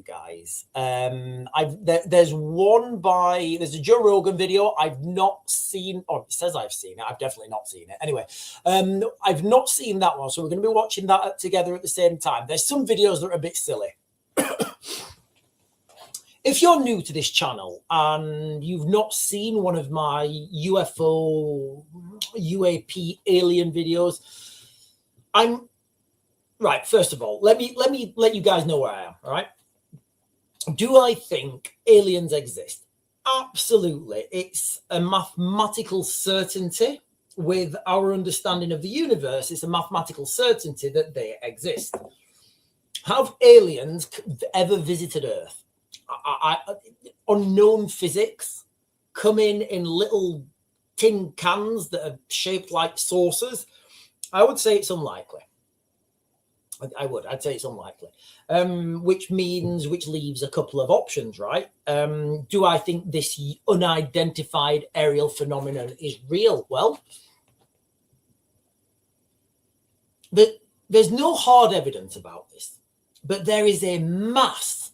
you guys. There's a Joe Rogan video I've not seen, or it says I've seen it. I've definitely not seen it. Anyway, I've not seen that one, so we're going to be watching that together at the same time. There's some videos that are a bit silly. If you're new to this channel and you've not seen one of my UFO, UAP alien videos, right. First of all, let me let you guys know where I am. All right. Do I think aliens exist? Absolutely. It's a mathematical certainty with our understanding of the universe. It's a mathematical certainty that they exist. Have aliens ever visited Earth? Unknown physics, come in little tin cans that are shaped like saucers. I would say it's unlikely. I'd say it's unlikely, which leaves a couple of options, right? Do I think this unidentified aerial phenomenon is real? Well, there's no hard evidence about this, but there's a mass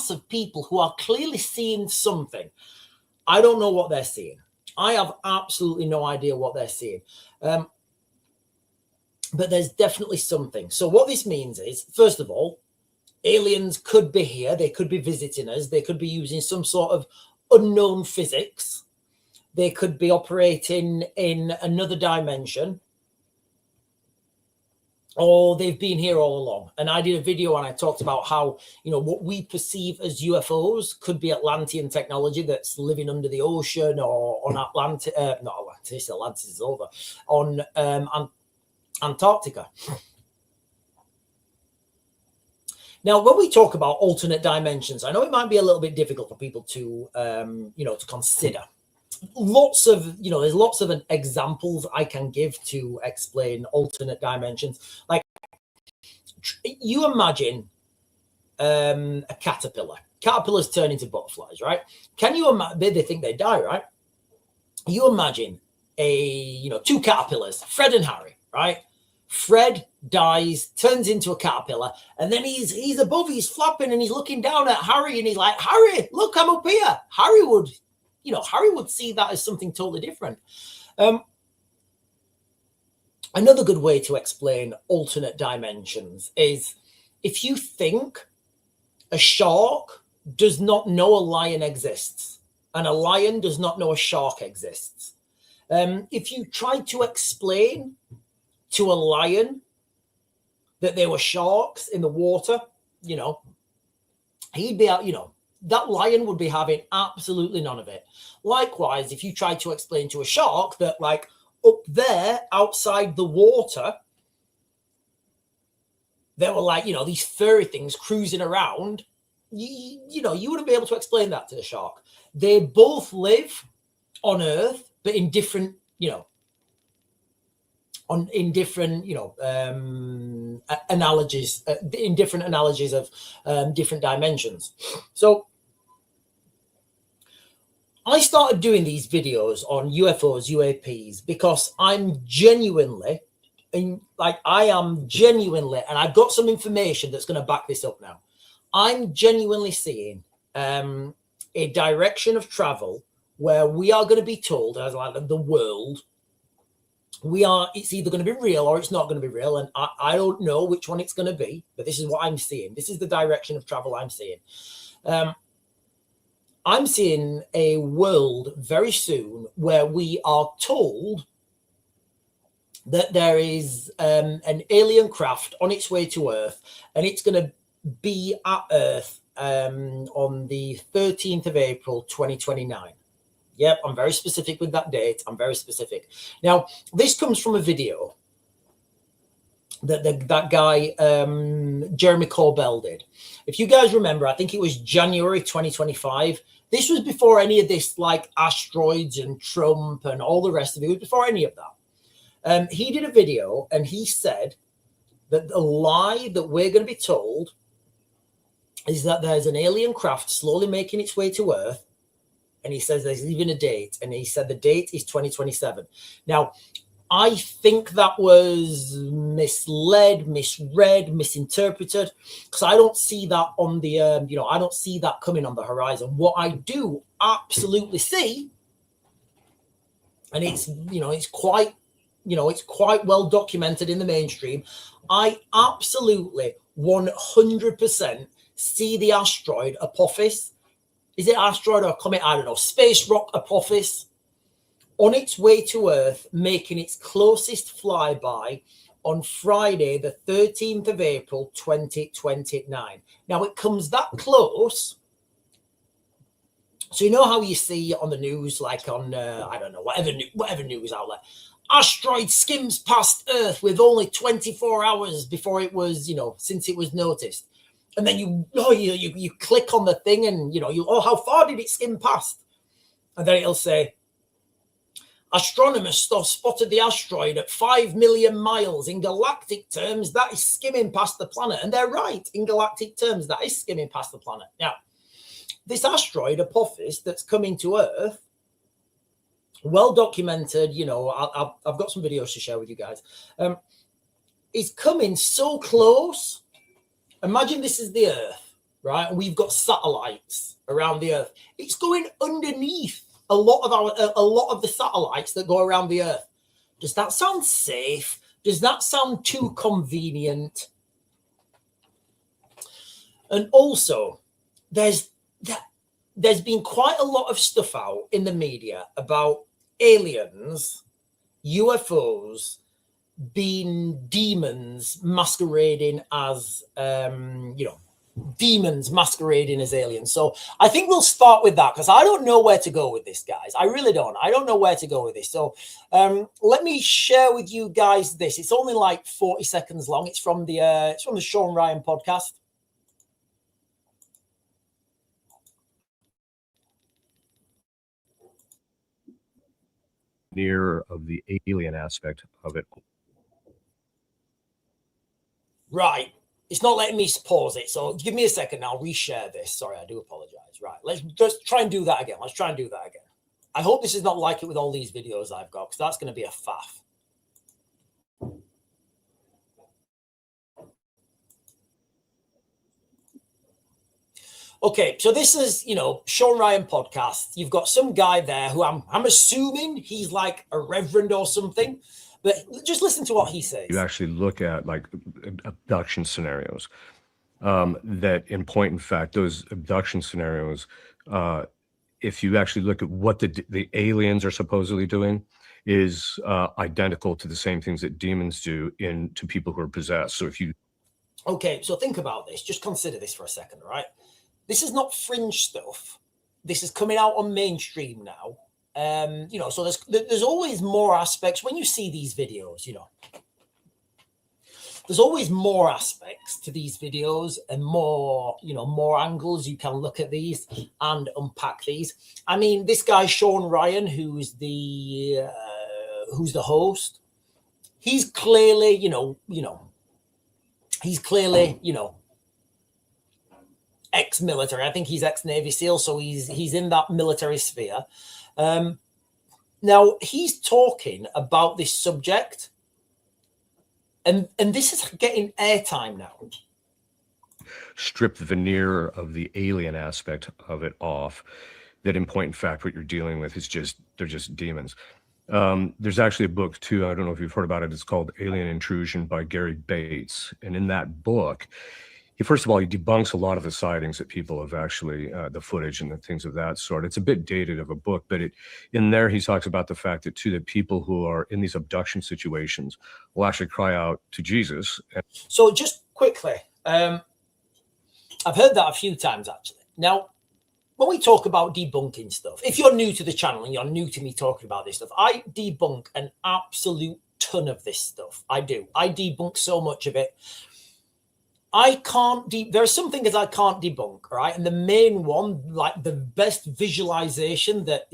of people who are clearly seeing something. I don't know what they're seeing. I have absolutely no idea what they're seeing. But there's definitely something. So what this means is, first of all, aliens could be here. They could be visiting us. They could be using some sort of unknown physics. They could be operating in another dimension. Or they've been here all along. And I did a video and I talked about how, what we perceive as UFOs could be Atlantean technology that's living under the ocean or on not Atlantis is over, on Antarctica. Now, when we talk about alternate dimensions, I know it might be a little bit difficult for people to, to consider. There's lots of examples I can give to explain alternate dimensions. Like, you imagine a caterpillar. Caterpillars turn into butterflies, right? Can you imagine? They think they die, right? You imagine two caterpillars, Fred and Harry, right? Fred dies, turns into a caterpillar, and then he's above, he's flapping, and he's looking down at Harry, and he's like, Harry, look, I'm up here. Harry would see that as something totally different. Another good way to explain alternate dimensions is if you think a shark does not know a lion exists, and a lion does not know a shark exists. If you try to explain to a lion that there were sharks in the water, he'd be out, that lion would be having absolutely none of it. Likewise, if you try to explain to a shark that, like, up there outside the water, there were, like, these furry things cruising around, you wouldn't be able to explain that to the shark. They both live on Earth, but in different, analogies, in different analogies of different dimensions. So I started doing these videos on UFOs, UAPs, because I'm genuinely, and I've got some information that's going to back this up now. I'm genuinely seeing a direction of travel where we are going to be told, as like the world, it's either going to be real or it's not going to be real. And I don't know which one it's going to be, but this is what I'm seeing. This is the direction of travel I'm seeing. I'm seeing a world very soon where we are told that there is an alien craft on its way to Earth, and it's going to be at Earth on the 13th of April, 2029. Yep, I'm very specific with that date. I'm very specific. Now, this comes from a video that guy, Jeremy Corbell, did. If you guys remember, I think it was January 2025. This was before any of this, like asteroids and Trump and all the rest of it. It was before any of that. He did a video and he said that the lie that we're going to be told is that there's an alien craft slowly making its way to Earth. And he says there's even a date. And he said the date is 2027. Now, I think that was misled, misread, misinterpreted, because I don't see that on the, I don't see that coming on the horizon. What I do absolutely see, and it's, it's quite well documented in the mainstream. I absolutely 100% see the asteroid Apophis. Is it asteroid or comet? I don't know. Space rock Apophis on its way to Earth, making its closest flyby on Friday, the 13th of April, 2029. Now, it comes that close. So you know how you see on the news, like on, I don't know, whatever news outlet, asteroid skims past Earth with only 24 hours before it was, since it was noticed. And then you click on the thing and, how far did it skim past? And then it'll say, astronomers spotted the asteroid at 5 million miles. In galactic terms, that is skimming past the planet. And they're right. In galactic terms, that is skimming past the planet. Now, this asteroid Apophis that's coming to Earth, well documented, I've got some videos to share with you guys, is coming so close. Imagine this is the Earth, right? And we've got satellites around the Earth. It's going underneath a lot of the satellites that go around the Earth. Does that sound safe? Does that sound too convenient? And also, there's been quite a lot of stuff out in the media about aliens, UFOs being demons masquerading as, demons masquerading as aliens. So I think we'll start with that because I don't know where to go with this, guys. I really don't. I don't know where to go with this. So let me share with you guys this. It's only like 40 seconds long. It's from the Sean Ryan podcast. Near of the alien aspect of it. Right. It's not letting me pause it. So give me a second. I'll reshare this. Sorry, I do apologize. Right. Let's just try and do that again. Let's try and do that again. I hope this is not like it with all these videos I've got, because that's going to be a faff. Okay, so this is, Sean Ryan podcast. You've got some guy there who I'm assuming he's like a reverend or something, but just listen to what he says. You actually look at like abduction scenarios that in point in fact, those abduction scenarios, if you actually look at what the aliens are supposedly doing, is identical to the same things that demons do to people who are possessed. So if you... Okay, so think about this. Just consider this for a second, right? This is not fringe stuff. This is coming out on mainstream now. So there's always more aspects when you see these videos, there's always more aspects to these videos and more angles you can look at these and unpack these. I mean, this guy, Sean Ryan, who's the host, he's clearly, ex-military. I think he's ex-Navy SEAL, so he's in that military sphere. Now he's talking about this subject, and this is getting airtime now. Strip the veneer of the alien aspect of it off, that in point in fact what you're dealing with is they're just demons. There's actually a book too, I don't know if you've heard about it, it's called Alien Intrusion by Gary Bates. And in that book, first of all, he debunks a lot of the sightings that people have actually, the footage and the things of that sort. It's a bit dated of a book, but in there he talks about the fact that too, that people who are in these abduction situations will actually cry out to Jesus. So just quickly, I've heard that a few times actually. Now, when we talk about debunking stuff, if you're new to the channel and you're new to me talking about this stuff, I debunk an absolute ton of this stuff. I do. I debunk so much of it. There are some things I can't debunk, right? And the main one, like the best visualization that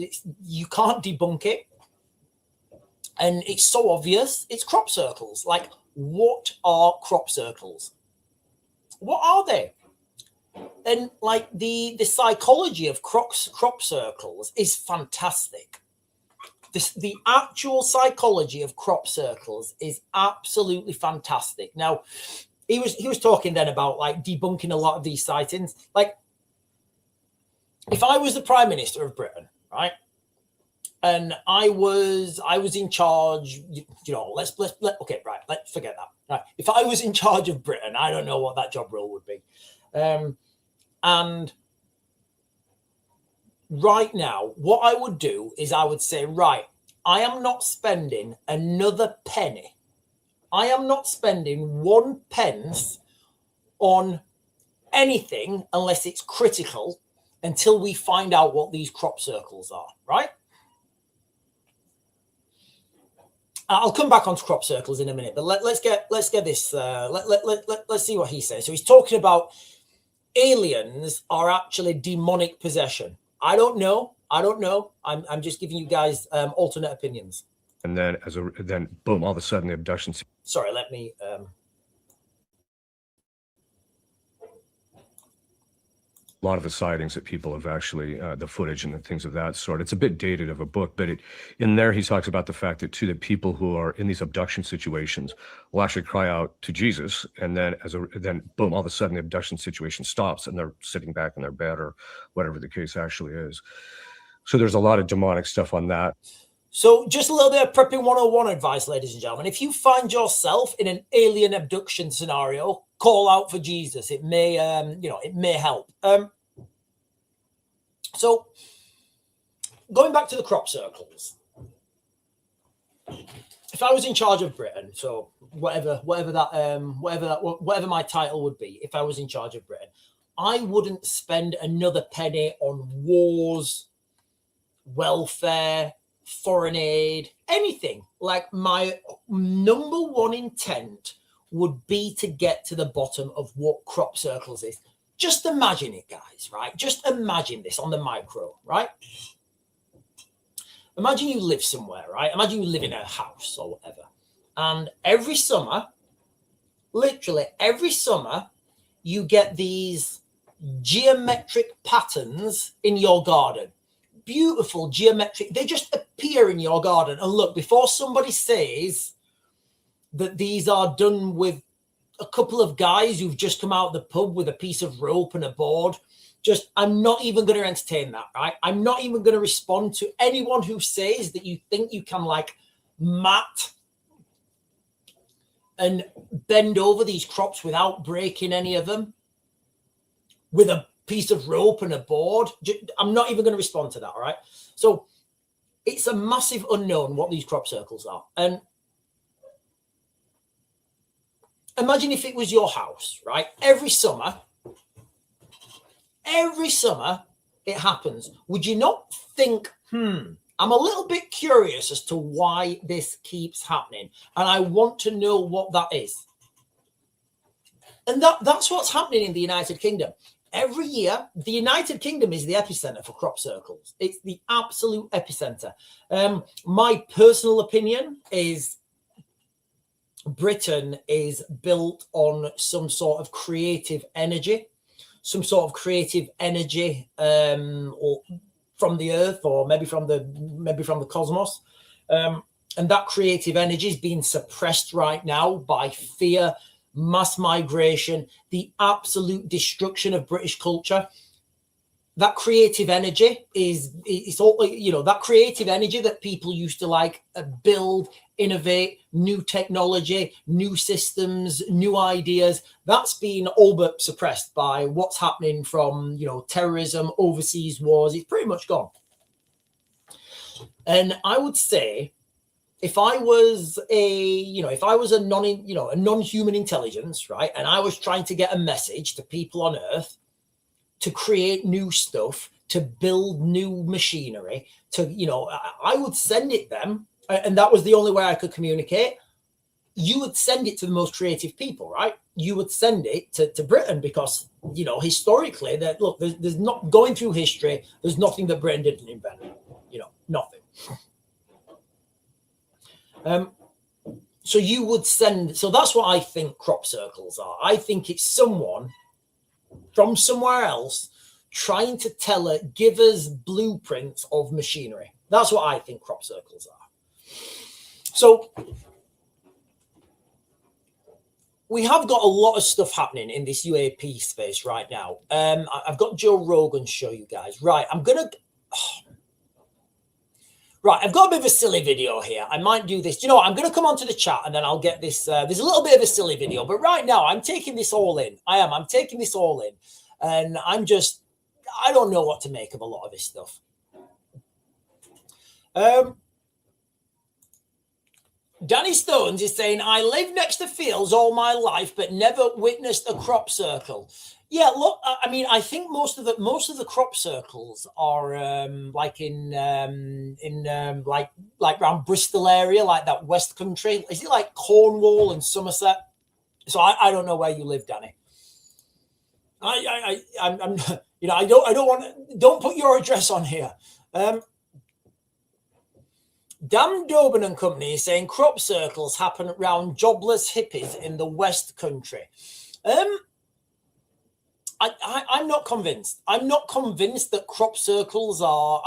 you can't debunk it. And it's so obvious. It's crop circles. Like, what are crop circles? What are they? And like the psychology of crop circles is fantastic. the actual psychology of crop circles is absolutely fantastic. Now, he was talking then about like debunking a lot of these sightings. Like, if I was the Prime Minister of Britain, right, and I was in charge, let's okay, right, let's forget that. Right, if I was in charge of Britain, I don't know what that job role would be, and right now, what I would do is I would say, right, I am not spending another penny. I am not spending 1 pence on anything unless it's critical until we find out what these crop circles are, right? I'll come back onto crop circles in a minute, but let's get this. Let's see what he says. So he's talking about aliens are actually demonic possession. I don't know. I'm just giving you guys alternate opinions. And then then boom, all of a sudden the abduction. Sorry, let me. A lot of the sightings that people have actually, the footage and the things of that sort. It's a bit dated of a book, but in there he talks about the fact that too, that people who are in these abduction situations will actually cry out to Jesus, and then then boom, all of a sudden the abduction situation stops, and they're sitting back in their bed or whatever the case actually is. So there's a lot of demonic stuff on that. So just a little bit of prepping 101 advice, ladies and gentlemen. If you find yourself in an alien abduction scenario, call out for Jesus. It may, it may help. So going back to the crop circles, if I was in charge of Britain, so whatever my title would be, if I was in charge of Britain, I wouldn't spend another penny on wars, welfare, foreign aid, anything. Like, my number one intent would be to get to the bottom of what crop circles is. Just imagine it, guys, right? Just imagine this on the micro, right? Imagine you live somewhere, right? Imagine you live in a house or whatever. And every summer, literally every summer, you get these geometric patterns in your garden. Beautiful geometric, they just appear in your garden. And look, before somebody says that these are done with a couple of guys who've just come out of the pub with a piece of rope and a board, I'm not even going to entertain that, right? I'm not even going to respond to anyone who says that you think you can like mat and bend over these crops without breaking any of them with a piece of rope and a board. I'm not even going to respond to that, all right? So it's a massive unknown what these crop circles are. And imagine if it was your house, right? Every summer it happens. Would you not think, I'm a little bit curious as to why this keeps happening, and I want to know what that is? And that's what's happening in the United Kingdom. Every year, the United Kingdom is the epicenter for crop circles. It's the absolute epicenter. My personal opinion is Britain is built on some sort of creative energy, or from the earth, or maybe from the cosmos. And that creative energy is being suppressed right now by fear, mass migration, the absolute destruction of British culture. That creative energy it's all, that creative energy that people used to like build, innovate, new technology, new systems, new ideas. That's been all but suppressed by what's happening from, terrorism, overseas wars. It's pretty much gone. And I would say, if I was a non-human intelligence, right, and I was trying to get a message to people on Earth to create new stuff, to build new machinery, I would send it them, and that was the only way I could communicate. You would send it to the most creative people, right? You would send it to Britain, because, historically, there's not, going through history, there's nothing that Britain didn't invent, nothing. So you would send, so that's what I think crop circles are. I think it's someone from somewhere else trying to give us blueprints of machinery, That's what I think crop circles are. So we have got a lot of stuff happening in this UAP space right now. I've got Joe Rogan to show you guys. Right, Right, I've got a bit of a silly video here. I might do this. You know what? I'm going to come onto the chat and then I'll get this. There's a little bit of a silly video, but right now I'm taking this all in. I'm taking this all in. And I don't know what to make of a lot of this stuff. Danny Stones is saying, I lived next to fields all my life, but never witnessed a crop circle. Yeah, look, I mean, I think most of the crop circles are like in like around Bristol area, like that West Country. Is it like Cornwall and Somerset? So I don't know where you live, Danny. I'm you know, I don't put your address on here. Dan Dobin and Company is saying crop circles happen around jobless hippies in the West Country. I'm not convinced. I'm not convinced that crop circles are.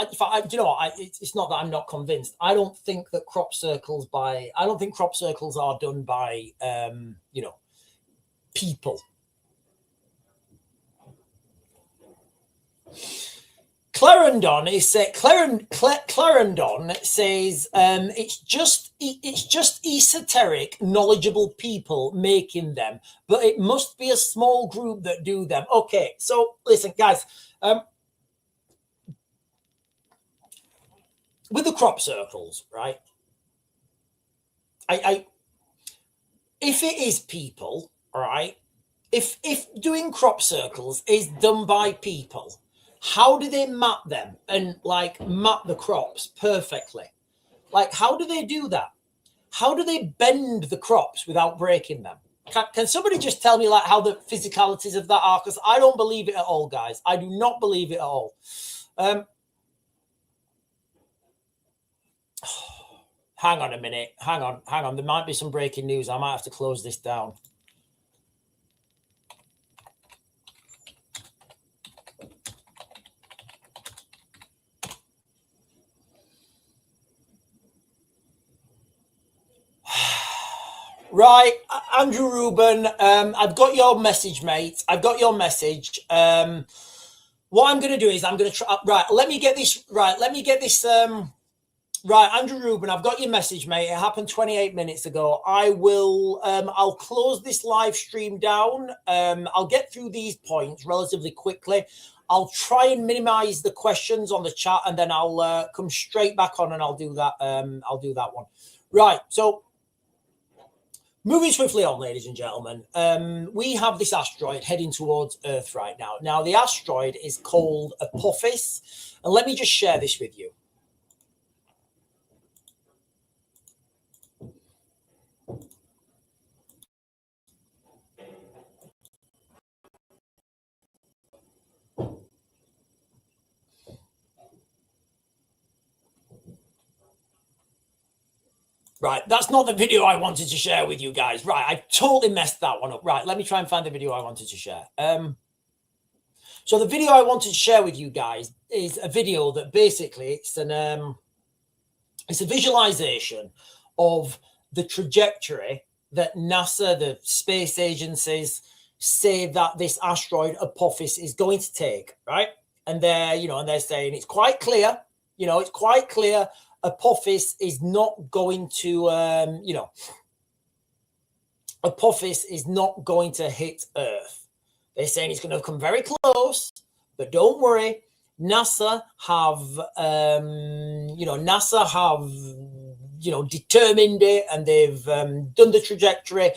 You know, it's not that I'm not convinced. I don't think that crop circles are done by you know, people. Clarendon says it's just esoteric, knowledgeable people making them, but it must be a small group that do them. Okay, so listen, guys. With the crop circles, right? If it is people, all right, if doing crop circles is done by people, how do they map them and like map the crops perfectly? Like, how do they do that? How do they bend the crops without breaking them? Can somebody just tell me like how the physicalities of that are? Because I don't believe it at all, guys. I do not believe it at all. Hang on a minute. Hang on. There might be some breaking news. I might have to close this down. Right, Andrew Rubin, I've got your message, mate. I've got your message. What I'm going to do is I'm going to try. Right, let me get this. Right, right, Andrew Rubin, I've got your message, mate. It happened 28 minutes ago. I will. I'll close this live stream down. I'll get through these points relatively quickly. I'll try and minimize the questions on the chat, and then I'll come straight back on and I'll do that. I'll do that one. Right, so. Moving swiftly on, ladies and gentlemen, we have this asteroid heading towards Earth right now. Now, the asteroid is called Apophis, and let me just share this with you. Right, that's not the video I wanted to share with you guys. Right, I totally messed that one up. Right, let me try and find the video I wanted to share. So the video I wanted to share with you guys is a video that basically it's a visualization of the trajectory that NASA, the space agencies, say that this asteroid Apophis is going to take, right? And they're saying it's quite clear, it's quite clear. Apophis is not going to, Apophis is not going to hit Earth. They're saying it's going to come very close, but don't worry. NASA have, determined it, and they've done the trajectory,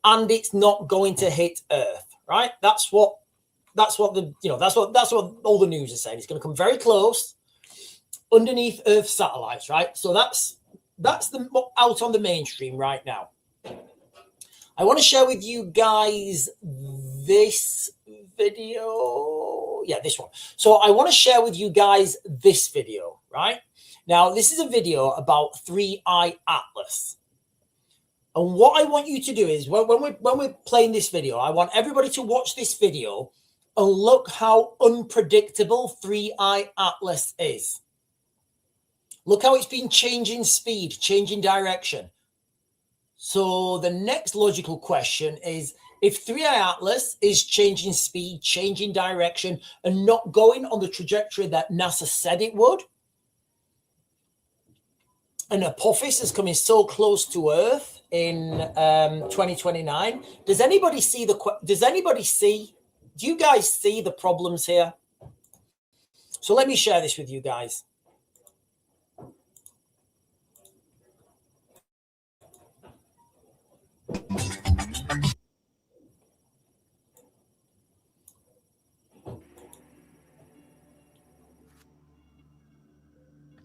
and it's not going to hit Earth. Right? That's what all the news is saying. It's going to come very close, underneath Earth satellites, right? So that's the out on the mainstream right now. I want to share with you guys this video. Yeah, this one. So I want to share with you guys this video, right? Now, this is a video about 3I Atlas. And what I want you to do is when we're playing this video, I want everybody to watch this video and look how unpredictable 3I Atlas is. Look how it's been changing speed, changing direction. So the next logical question is, if 3i Atlas is changing speed, changing direction, and not going on the trajectory that NASA said it would, and Apophis is coming so close to Earth in 2029, do you guys see the problems here? So let me share this with you guys.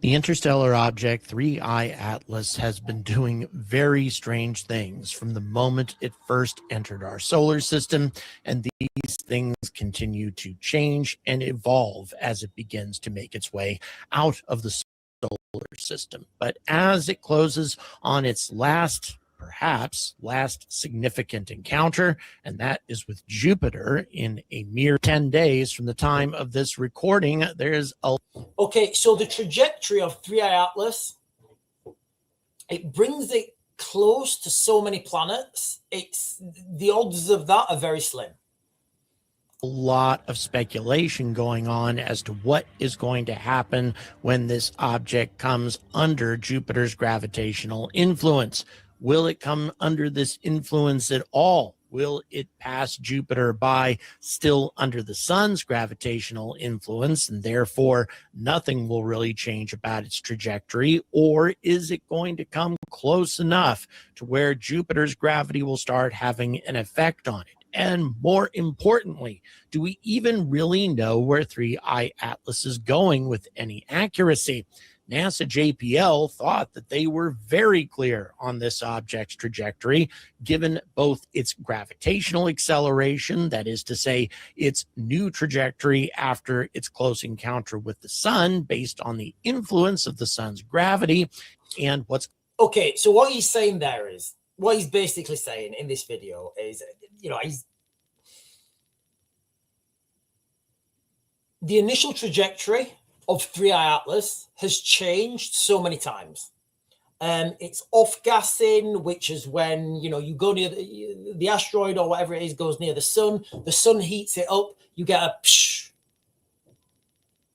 The interstellar object 3I Atlas has been doing very strange things from the moment it first entered our solar system, and these things continue to change and evolve as it begins to make its way out of the solar system. But as it closes on its perhaps last significant encounter, and that is with Jupiter in a mere 10 days from the time of this recording, there's a... Okay, so the trajectory of 3i Atlas, it brings it close to so many planets. The odds of that are very slim. A lot of speculation going on as to what is going to happen when this object comes under Jupiter's gravitational influence. Will it come under this influence at all? Will it pass Jupiter by still under the sun's gravitational influence, and therefore nothing will really change about its trajectory? Or is it going to come close enough to where Jupiter's gravity will start having an effect on it? And more importantly, do we even really know where 3I Atlas is going with any accuracy? NASA JPL thought that they were very clear on this object's trajectory, given both its gravitational acceleration, that is to say, its new trajectory after its close encounter with the sun based on the influence of the sun's gravity, and what's... Okay, so what he's saying there is, what he's basically saying in this video is, the initial trajectory of 3i Atlas has changed so many times. It's off-gassing, which is when, you go near the asteroid or whatever it is goes near the sun heats it up, you get a psh,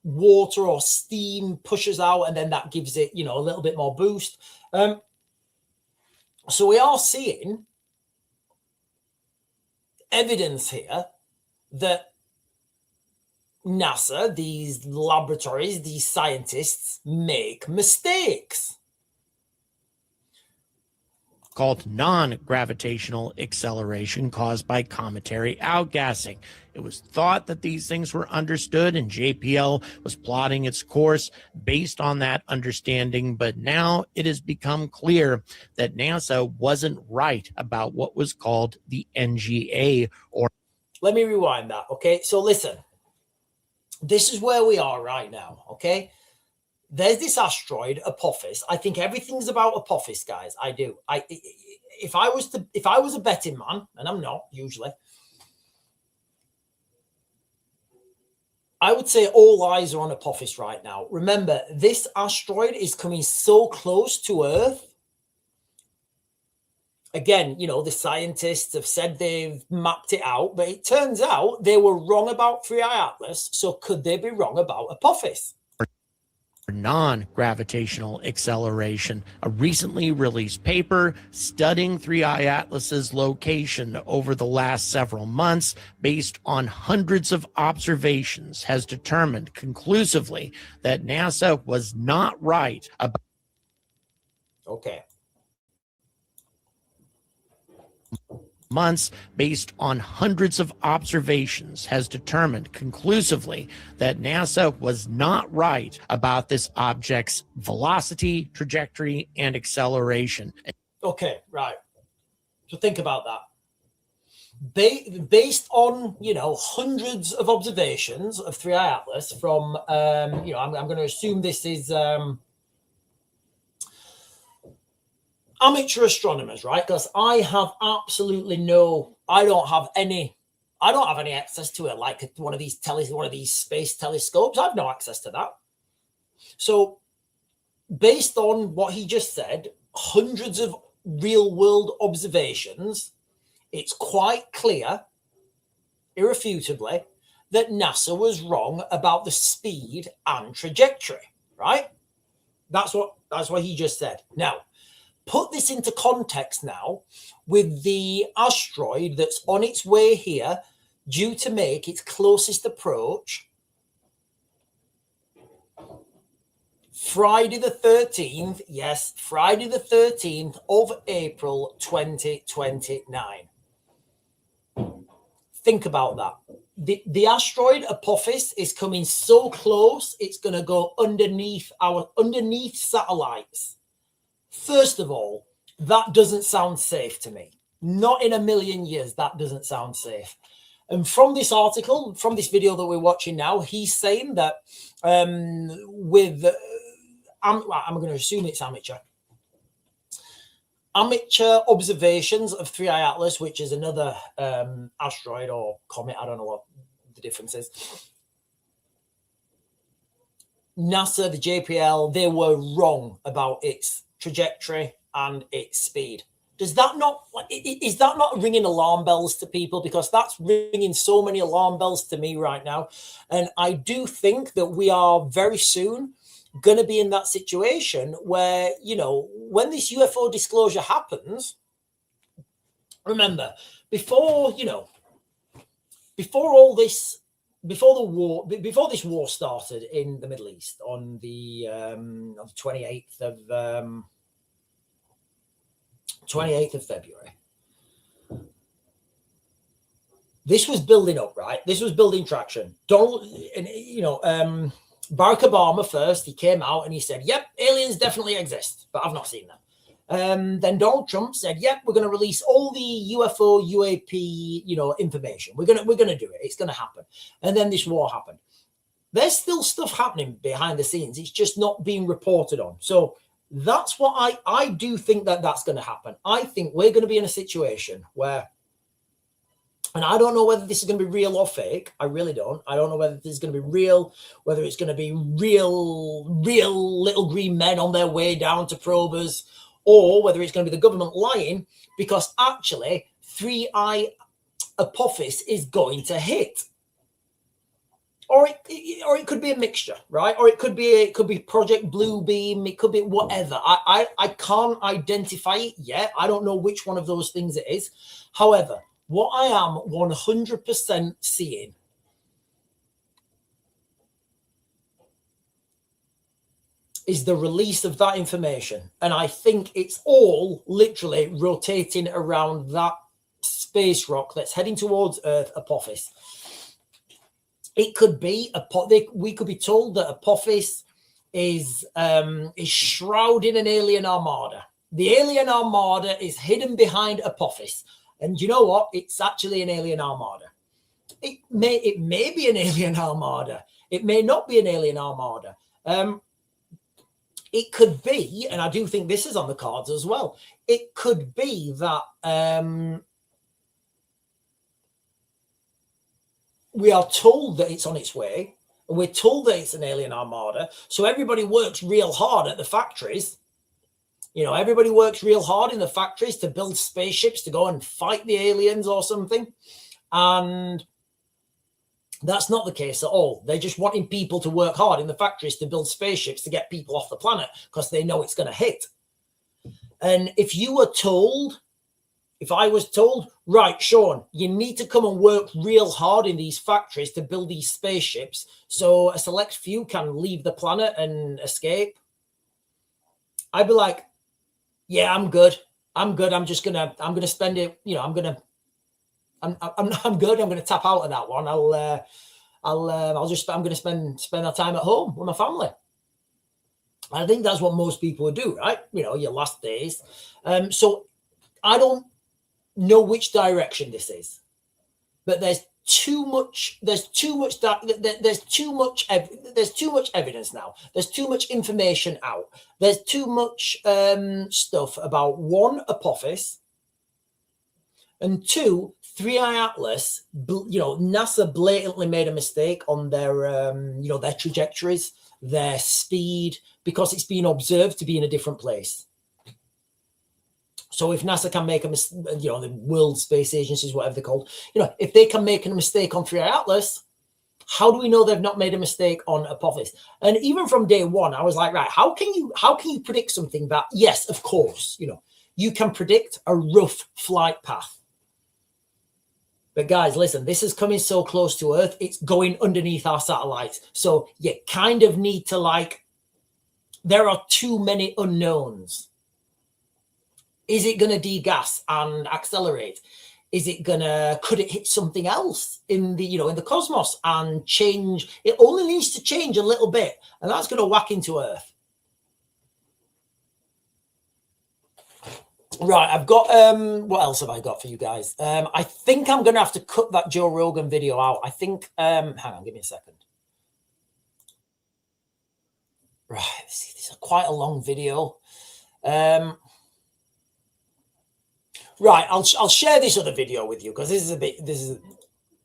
water or steam pushes out, and then that gives it, a little bit more boost. So we are seeing evidence here that NASA, these laboratories, these scientists make mistakes. Called non-gravitational acceleration caused by cometary outgassing. It was thought that these things were understood, and JPL was plotting its course based on that understanding, but now it has become clear that NASA wasn't right about what was called the NGA. Or let me rewind that, okay? So listen, this is where we are right now, okay? There's this asteroid Apophis. I think everything's about Apophis, guys. I do. If I was a betting man, and I'm not usually, I would say all eyes are on Apophis right now. Remember, this asteroid is coming so close to Earth. Again, the scientists have said they've mapped it out, but it turns out they were wrong about 3i Atlas. So could they be wrong about Apophis? Non-gravitational acceleration. A recently released paper studying 3I Atlas's location over the last several months based on hundreds of observations has determined conclusively that NASA was not right about... Okay. Months based on hundreds of observations has determined conclusively that NASA was not right about this object's velocity, trajectory, and acceleration. Okay, right. So think about that. Based on, hundreds of observations of 3i Atlas from, I'm going to assume this is amateur astronomers, right? Because I have absolutely I don't have any access to it, like one of these space telescopes. I have no access to that. So based on what he just said, hundreds of real world observations, it's quite clear, irrefutably, that NASA was wrong about the speed and trajectory, right? That's what he just said. Now, put this into context now with the asteroid that's on its way here, due to make its closest approach Friday the 13th, yes, Friday the 13th of April 2029. Think about that. The asteroid Apophis is coming so close, it's going to go underneath satellites. First of all, that doesn't sound safe to me. Not in a million years, that doesn't sound safe. And from this article, from this video that we're watching now, he's saying that I'm going to assume it's amateur observations of 3i Atlas, which is another asteroid or comet. I don't know what the difference is. NASA, the JPL, they were wrong about its trajectory and its speed. Is that not ringing alarm bells to people? Because that's ringing so many alarm bells to me right now. And I do think that we are very soon going to be in that situation where, you know, when this UFO disclosure happens, remember, before this war started in the Middle East on the 28th of February, this was building up, right? This was building traction. Barack Obama first, he came out and he said, yep, aliens definitely exist, but I've not seen them. Then Donald Trump said, yep, we're going to release all the UFO, UAP, information. We're going to do it. It's going to happen. And then this war happened. There's still stuff happening behind the scenes. It's just not being reported on. So that's what I do think that's going to happen. I think we're going to be in a situation where, and I don't know whether this is going to be real or fake. I really don't. I don't know whether this is going to be real, whether it's going to be real little green men on their way down to probe us, or whether it's going to be the government lying, because actually 3i Apophis is going to hit. Or it could be a mixture, right? Or it could be Project Bluebeam. It could be whatever. I can't identify it yet. I don't know which one of those things it is. However, what I am 100% seeing is the release of that information. And I think it's all literally rotating around that space rock that's heading towards Earth, Apophis. It could be we could be told that Apophis is shrouding an alien armada. The alien armada is hidden behind Apophis. And you know what? It's actually an alien armada. It may be an alien armada. It may not be an alien armada. It could be, and I do think this is on the cards as well, it could be that we are told that it's on its way, and we're told that it's an alien armada. So everybody works real hard at the factories. Everybody works real hard in the factories to build spaceships to go and fight the aliens or something. And that's not the case at all. They're just wanting people to work hard in the factories to build spaceships to get people off the planet because they know it's going to hit. And if I was told, right, Sean, you need to come and work real hard in these factories to build these spaceships so a select few can leave the planet and escape, I'd be like, yeah, I'm good. I'm good. I'm going to spend it. I'm good. I'm going to tap out of that one. I'm going to spend that time at home with my family. I think that's what most people would do, right? Your last days. So I don't know which direction this is, but there's too much evidence now. There's too much information out. There's too much stuff about one, Apophis, and two, 3i Atlas, NASA blatantly made a mistake on their, their trajectories, their speed, because it's been observed to be in a different place. So if NASA can make a mistake, the World Space Agencies, whatever they're called, if they can make a mistake on 3i Atlas, how do we know they've not made a mistake on Apophis? And even from day one, I was like, right, how can you predict something that, yes, of course, you can predict a rough flight path. But guys, listen, this is coming so close to Earth, it's going underneath our satellites. So you kind of need to there are too many unknowns. Is it going to degas and accelerate? Could it hit something else in the, in the cosmos and change? It only needs to change a little bit, and that's going to whack into Earth. Right, I've got, what else have I got for you guys? I think I'm going to have to cut that Joe Rogan video out. I think, hang on, give me a second. Right, this is quite a long video. Right, I'll share this other video with you because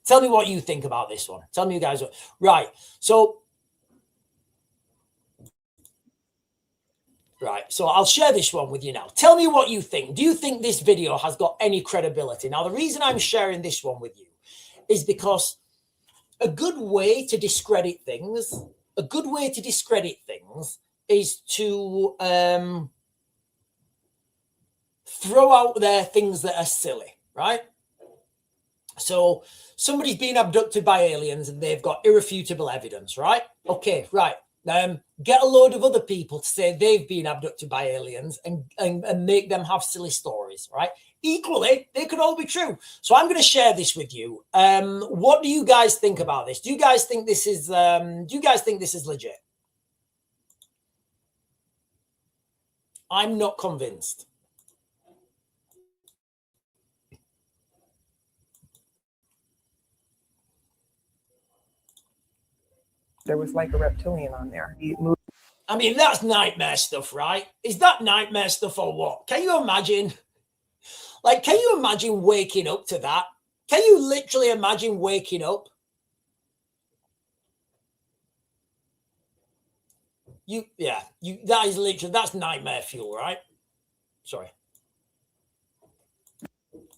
tell me what you think about this one. Tell me you guys what, right. So I'll share this one with you now. Tell me what you think. Do you think this video has got any credibility? Now, the reason I'm sharing this one with you is because a good way to discredit things is to throw out there things that are silly, right? So somebody's been abducted by aliens and they've got irrefutable evidence, right? Okay, right. Get a load of other people to say they've been abducted by aliens and make them have silly stories, right? Equally, they could all be true. So I'm going to share this with you. What do you guys think about this? Do you guys think this is legit? I'm not convinced. There was like a reptilian on there. He moved. I mean, that's nightmare stuff, right? Is that nightmare stuff or what? Can you imagine? Can you imagine waking up to that? Can you literally imagine waking up? That is literally, that's nightmare fuel, right? Sorry.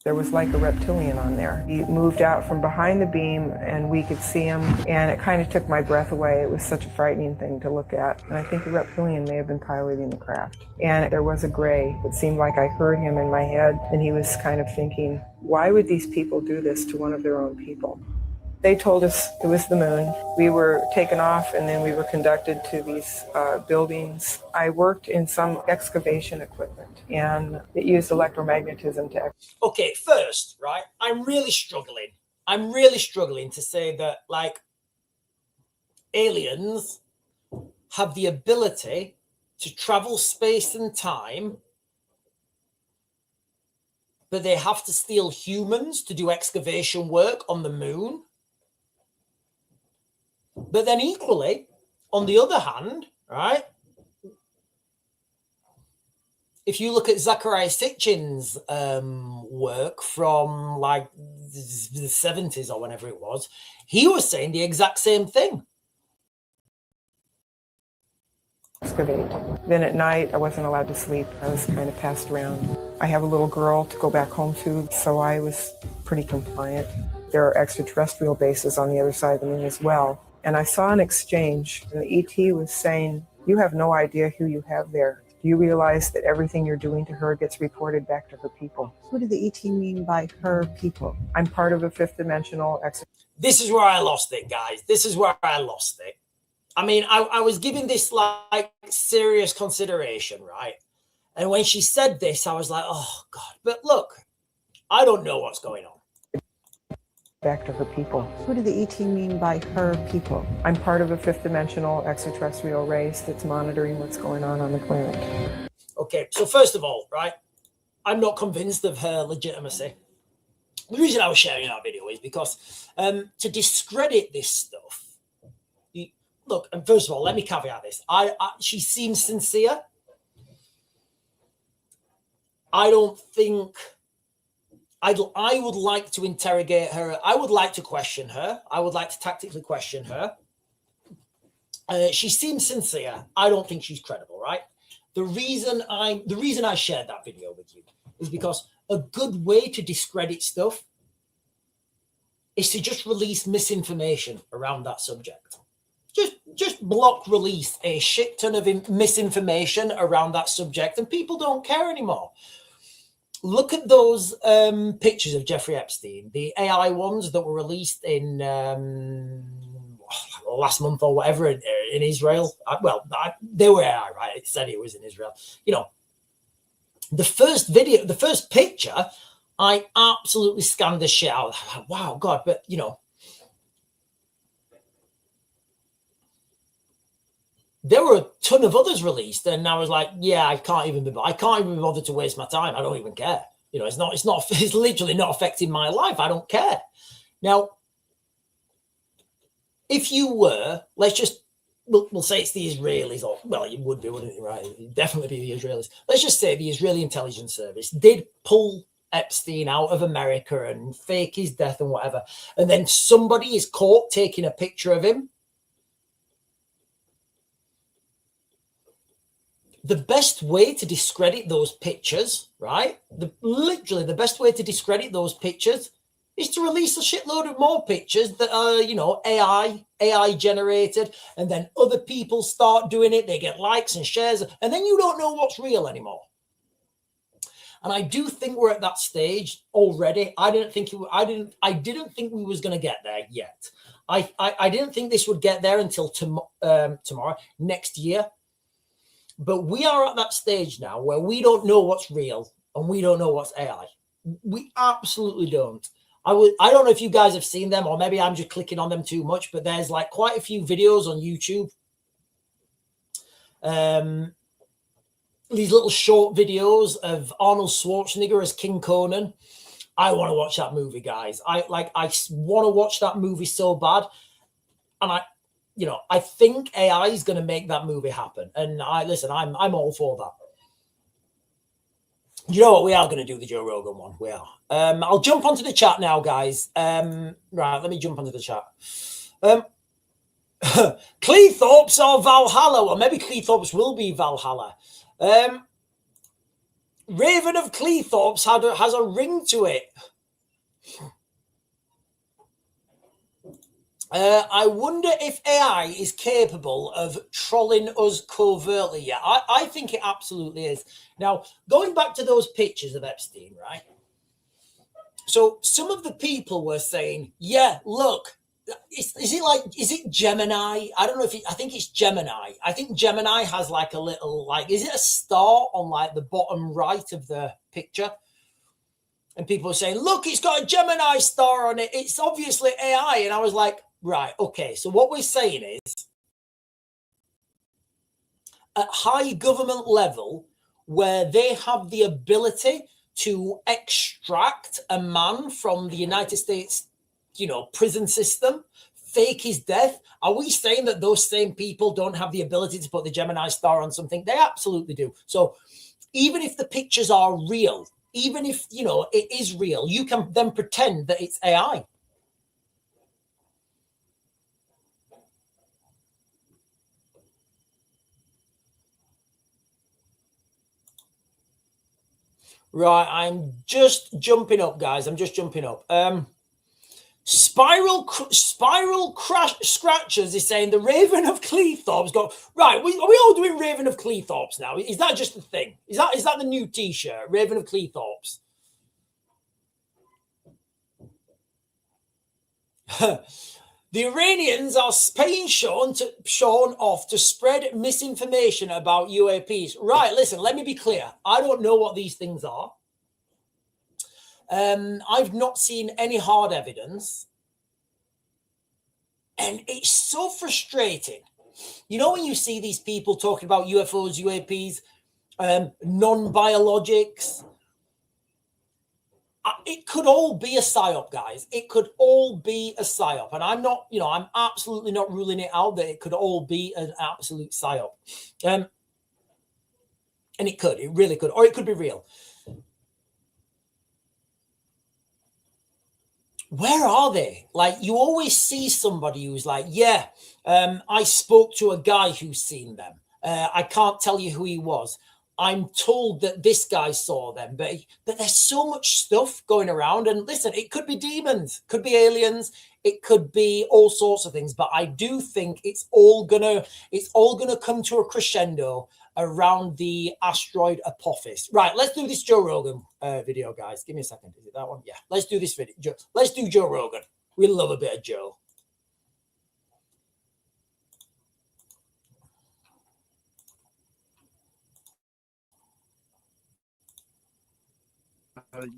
There was like a reptilian on there. He moved out from behind the beam and we could see him, and it kind of took my breath away. It was such a frightening thing to look at. And I think the reptilian may have been piloting the craft. And there was a gray. It seemed like I heard him in my head, and he was kind of thinking, why would these people do this to one of their own people? They told us it was the moon. We were taken off and then we were conducted to these buildings. I worked in some excavation equipment and it used electromagnetism to... Okay, first, right, I'm really struggling to say that, aliens have the ability to travel space and time, but they have to steal humans to do excavation work on the moon. But then equally, on the other hand, right, if you look at Zachariah Sitchin's work from the 70s or whenever it was, he was saying the exact same thing. Excavate. Then at night, I wasn't allowed to sleep. I was kind of passed around. I have a little girl to go back home to, so I was pretty compliant. There are extraterrestrial bases on the other side of the moon as well. And I saw an exchange, and the ET was saying, you have no idea who you have there. Do you realize that everything you're doing to her gets reported back to her people? What did the ET mean by her people? I'm part of a fifth dimensional This is where I lost it, guys. This is where I lost it. I mean, I was giving this serious consideration, right? And when she said this, I was like, oh God. But look, I don't know what's going on. Back to her people. What did the ET mean by her people? I'm part of a fifth dimensional extraterrestrial race that's monitoring what's going on the planet. Okay, so first of all, right, I'm not convinced of her legitimacy. The reason I was sharing that video is because to discredit this stuff, look, and first of all, let me caveat this. She seems sincere. I don't think I would like to interrogate her. I would like to question her. I would like to tactically question her. She seems sincere. I don't think she's credible, right? The reason I shared that video with you is because a good way to discredit stuff is to just release misinformation around that subject. Just block release a shit ton of misinformation around that subject, and people don't care anymore. Look at those pictures of Jeffrey Epstein, the AI ones that were released in last month or whatever in Israel. They were AI, right? It said it was in Israel. You know, the first picture, I absolutely scanned the shit out. Wow, God, but you know, there were a ton of others released, and I was like, yeah, I can't even be bothered to waste my time. I don't even care. You know, it's literally not affecting my life. I don't care. Now, if you were, we'll say it's the Israelis, or well, it would be, wouldn't it? Right? It'd definitely be the Israelis. Let's just say the Israeli intelligence service did pull Epstein out of America and fake his death and whatever, and then somebody is caught taking a picture of him. The best way to discredit those pictures, right? Literally the best way to discredit those pictures is to release a shitload of more pictures that are, you know, AI generated, and then other people start doing it. They get likes and shares, and then you don't know what's real anymore. And I do think we're at that stage already. I didn't think we was going to get there yet. I didn't think this would get there until tomorrow, next year. But we are at that stage now where we don't know what's real and we don't know what's AI. We absolutely don't. I don't know if you guys have seen them, or maybe I'm just clicking on them too much, but there's like quite a few videos on YouTube. These little short videos of Arnold Schwarzenegger as King Conan. I want to watch that movie, guys. I want to watch that movie so bad. And I think AI is going to make that movie happen. And I'm all for that. You know what? We are going to do the Joe Rogan one. We are. I'll jump onto the chat now, guys. Right, let me jump onto the chat. Cleethorpes or Valhalla? Well, maybe Cleethorpes will be Valhalla. Raven of Cleethorpes has a ring to it. I wonder if AI is capable of trolling us covertly. Yeah, I think it absolutely is. Now, going back to those pictures of Epstein, right? So some of the people were saying, yeah, look, is it Gemini? I don't know I think it's Gemini. I think Gemini has like a little, is it a star on like the bottom right of the picture? And people are saying, look, it's got a Gemini star on it. It's obviously AI. And I was like, right, okay. So what we're saying is, at high government level, where they have the ability to extract a man from the United States, prison system, fake his death, are we saying that those same people don't have the ability to put the Gemini star on something? They absolutely do. So even if the pictures are real, even if, it is real, you can then pretend that it's AI. Right, I'm just jumping up, guys. I'm just jumping up. Spiral Crash Scratchers is saying the Raven of Cleethorpes got right. Are we all doing Raven of Cleethorpes now? Is that just the thing? Is that the new T-shirt, Raven of Cleethorpes? The Iranians are paying Sean off to spread misinformation about UAPs. Right, listen, let me be clear. I don't know what these things are. I've not seen any hard evidence. And it's so frustrating. When you see these people talking about UFOs, UAPs, non-biologics, it could all be a psyop, guys. It could all be a psyop. And I'm not, I'm absolutely not ruling it out that it could all be an absolute psyop. And it really could, or it could be real. where are they? Like, you always see somebody who's like, yeah, I spoke to a guy who's seen them. I can't tell you who he was. I'm told that this guy saw them, but there's so much stuff going around. And listen, it could be demons, could be aliens, it could be all sorts of things. But I do think it's all gonna come to a crescendo around the Asteroid Apophis. Right, let's do this Joe Rogan video, guys. Give me a second. Is it that one? Yeah, let's do this video. Let's do Joe Rogan. We love a bit of Joe.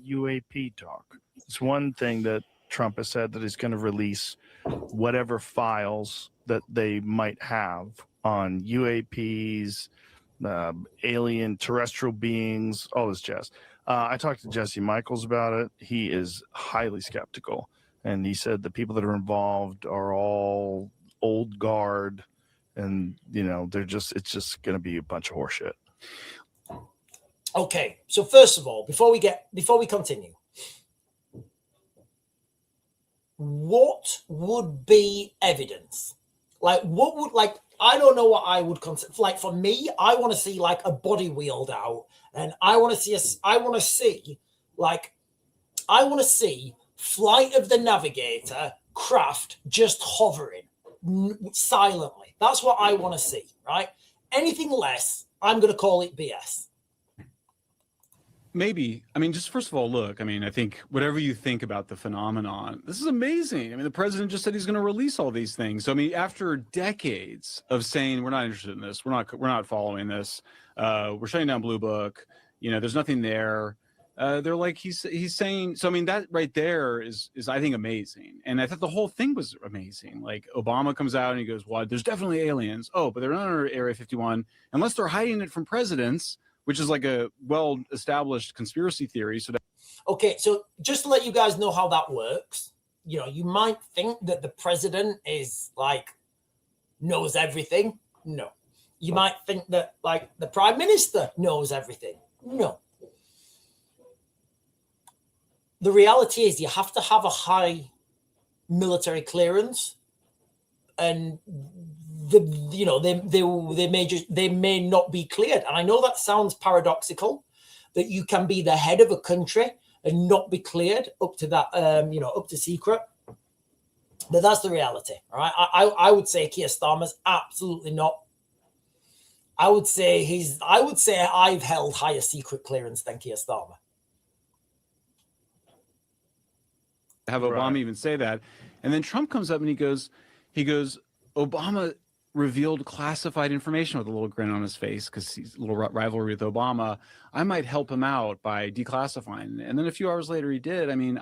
UAP talk. It's one thing that Trump has said, that he's going to release whatever files that they might have on UAPs, alien terrestrial beings, all this jazz. I talked to Jesse Michaels about it. He is highly skeptical, and he said the people that are involved are all old guard, and it's just going to be a bunch of horseshit. Okay, so first of all, before we continue, what would be evidence? Like, what would, like, I don't know what I would consider. Like, for me, I want to see like a body wheeled out, and I want to see Flight of the Navigator craft just hovering silently. That's what I want to see, right? Anything less, I'm going to call it BS. Maybe. I mean, just first of all, look, I mean, I think whatever you think about the phenomenon, this is amazing. I mean, the president just said he's going to release all these things. So, I mean, after decades of saying, we're not interested in this, we're not following this, we're shutting down Blue Book, there's nothing there. They're like, he's saying, so, I mean, that right there is I think amazing. And I thought the whole thing was amazing. Like, Obama comes out and he goes, well, there's definitely aliens. Oh, but they're not under Area 51 unless they're hiding it from presidents, which is like a well-established conspiracy theory. Okay, so just to let you guys know how that works, you might think that the president is like knows everything. No. You might think that like the prime minister knows everything. No. The reality is you have to have a high military clearance, and they may not be cleared. And I know that sounds paradoxical, that you can be the head of a country and not be cleared up to that, up to secret. But that's the reality. All right. I would say Keir Starmer's absolutely not. I would say I've held higher secret clearance than Keir Starmer. Have Obama even say that. And then Trump comes up and he goes, Obama revealed classified information with a little grin on his face because he's a little rivalry with Obama. I might help him out by declassifying. And then a few hours later he did. I mean,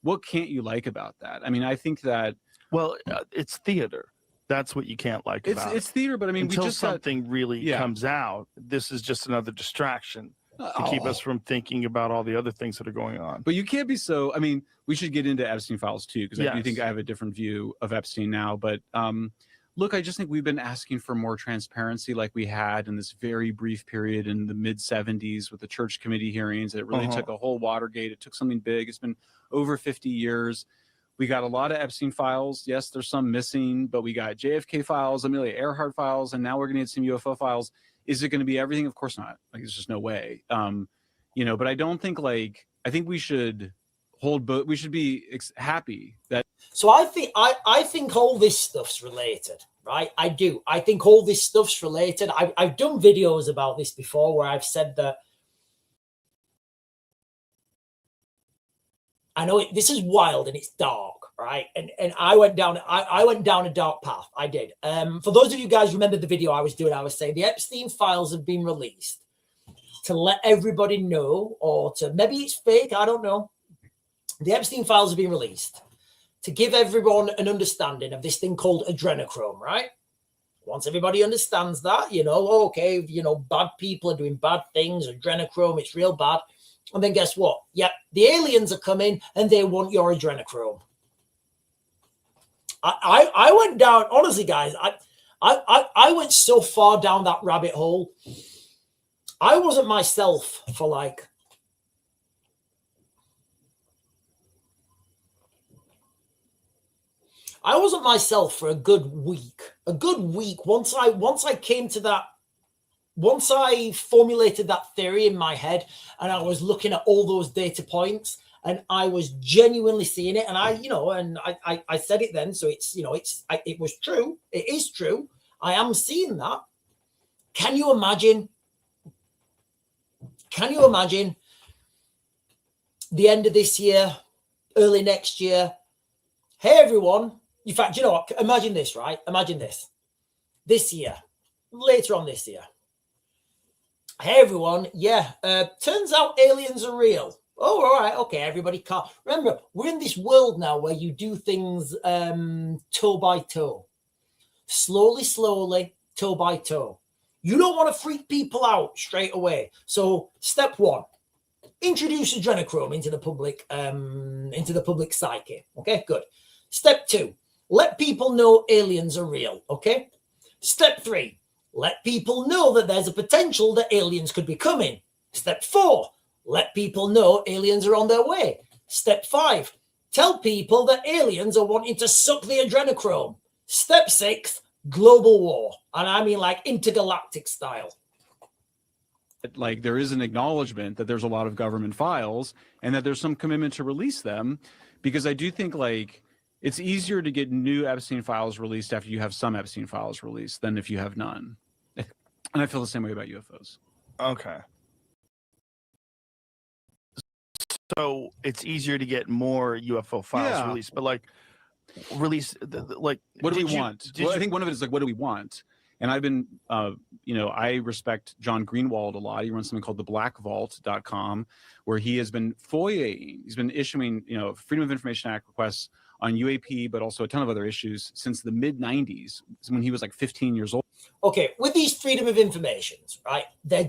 what can't you like about that? I mean, I think that. Well, it's theater. That's what you can't like about it. It's theater, but I mean, until something really comes out, this is just another distraction to keep us from thinking about all the other things that are going on. But you can't be so, I mean, we should get into Epstein files too, because I do think I have a different view of Epstein now. But look, I just think we've been asking for more transparency like we had in this very brief period in the mid-'70s with the church committee hearings. It really took a whole Watergate. It took something big. It's been over 50 years. We got a lot of Epstein files. Yes, there's some missing, but we got JFK files, Amelia Earhart files, and now we're going to get some UFO files. Is it going to be everything? Of course not. Like, there's just no way. But I don't think I think we should we should be happy that. So I think all this stuff's related, right? I do. I think all this stuff's related. I've done videos about this before where I've said that. I know this is wild and it's dark, right? And I went down a dark path. I did. For those of you guys remember the video I was doing, I was saying the Epstein files have been released to let everybody know, or to maybe it's fake, I don't know. The Epstein files have been released to give everyone an understanding of this thing called adrenochrome, right? Once everybody understands that, okay, bad people are doing bad things, adrenochrome, it's real bad. And then guess what? Yeah, the aliens are coming and they want your adrenochrome. I went down, honestly, guys, I went so far down that rabbit hole. I wasn't myself for I wasn't myself for a good week. Once I came to that, once I formulated that theory in my head, and I was looking at all those data points, and I was genuinely seeing it, and I said it then, so it's, it was true. It is true. I am seeing that. Can you imagine? Can you imagine the end of this year, early next year? Hey, everyone. In fact, you know what? Imagine this, right? Imagine this. This year, later on this year. Hey, everyone. Yeah, turns out aliens are real. Oh, all right. Okay, everybody can't. Remember, we're in this world now where you do things toe by toe. Slowly, toe by toe. You don't want to freak people out straight away. So step one, introduce adrenochrome into the public psyche. Okay, good. Step two, let people know aliens are real. Okay. Step three, let people know that there's a potential that aliens could be coming. Step four, let people know aliens are on their way. Step five, tell people that aliens are wanting to suck the adrenochrome. Step six, global war. And I mean like intergalactic style. Like there is an acknowledgement that there's a lot of government files and that there's some commitment to release them, because I do think like it's easier to get new Epstein files released after you have some Epstein files released than if you have none. And I feel the same way about UFOs. Okay. So it's easier to get more UFO files released, but like release like what do we want? Well, I think one of it is like, what do we want? And I've been, I respect John Greenwald a lot. He runs something called theblackvault.com, where he has been FOIAing. He's been issuing, Freedom of Information Act requests on UAP, but also a ton of other issues since the mid 90s, when he was like 15 years old. Okay, with these Freedom of Informations, right? They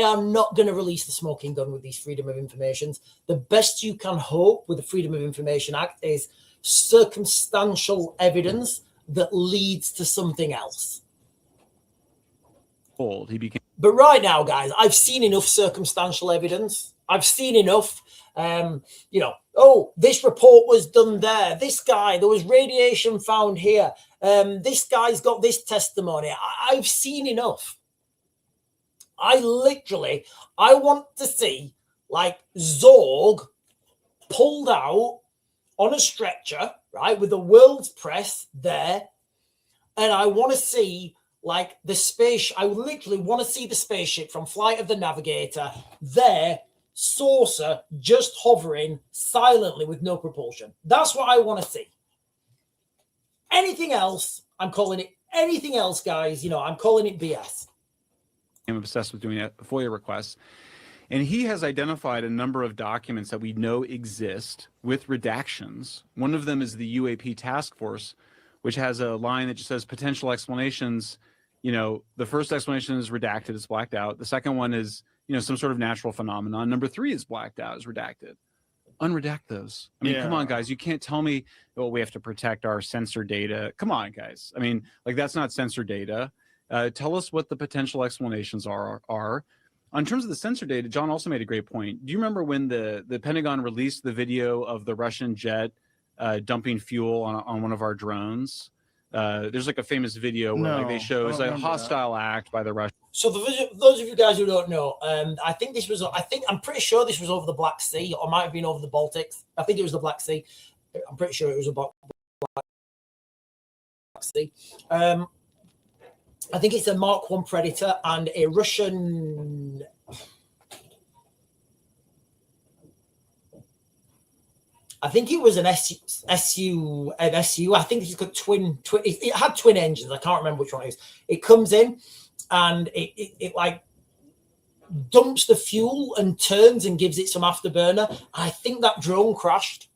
are not going to release the smoking gun with these Freedom of Informations. The best you can hope with the Freedom of Information Act is circumstantial evidence that leads to something else. But right now, guys, I've seen enough circumstantial evidence. I've seen enough. This report was done there. This guy, there was radiation found here. This guy's got this testimony. I've seen enough. I want to see like Zorg pulled out on a stretcher, right, with the world's press there. And I want to see like the space. I literally want to see the spaceship from Flight of the Navigator there, saucer just hovering silently with no propulsion. That's what I want to see. Anything else, I'm calling it anything else, guys. I'm calling it BS. I'm obsessed with doing FOIA requests. And he has identified a number of documents that we know exist with redactions. One of them is the UAP task force, which has a line that just says potential explanations. The first explanation is redacted, it's blacked out. The second one is, some sort of natural phenomenon. Number 3 is blacked out, is redacted. Unredact those. I mean, come on, guys. You can't tell me, we have to protect our sensor data. Come on, guys. I mean, like that's not sensor data. Tell us what the potential explanations are. In terms of the sensor data, John also made a great point. Do you remember when the Pentagon released the video of the Russian jet dumping fuel on one of our drones? There's like a famous video where they show it's like a hostile act by the Russians. So those of you guys who don't know, I'm pretty sure this was over the Black Sea, or might have been over the Baltics. I think it was the Black Sea. I'm pretty sure it was about Black Sea. I think it's a Mark 1 Predator and a Russian. I think it was an SU. I think it's got twin. It had twin engines. I can't remember which one it is. It comes in and it like dumps the fuel and turns and gives it some afterburner. I think that drone crashed.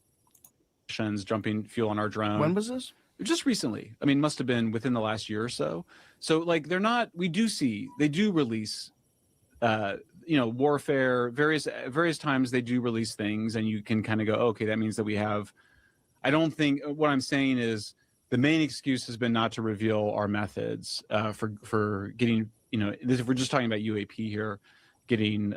Dumping fuel on our drone. When was this? Just recently. I mean, must have been within the last year or so. So like they're not. We do see they do release. Warfare, various times they do release things, and you can kind of go, okay, that means that we have. I don't think what I'm saying is the main excuse has been not to reveal our methods for getting, if we're just talking about UAP here, getting,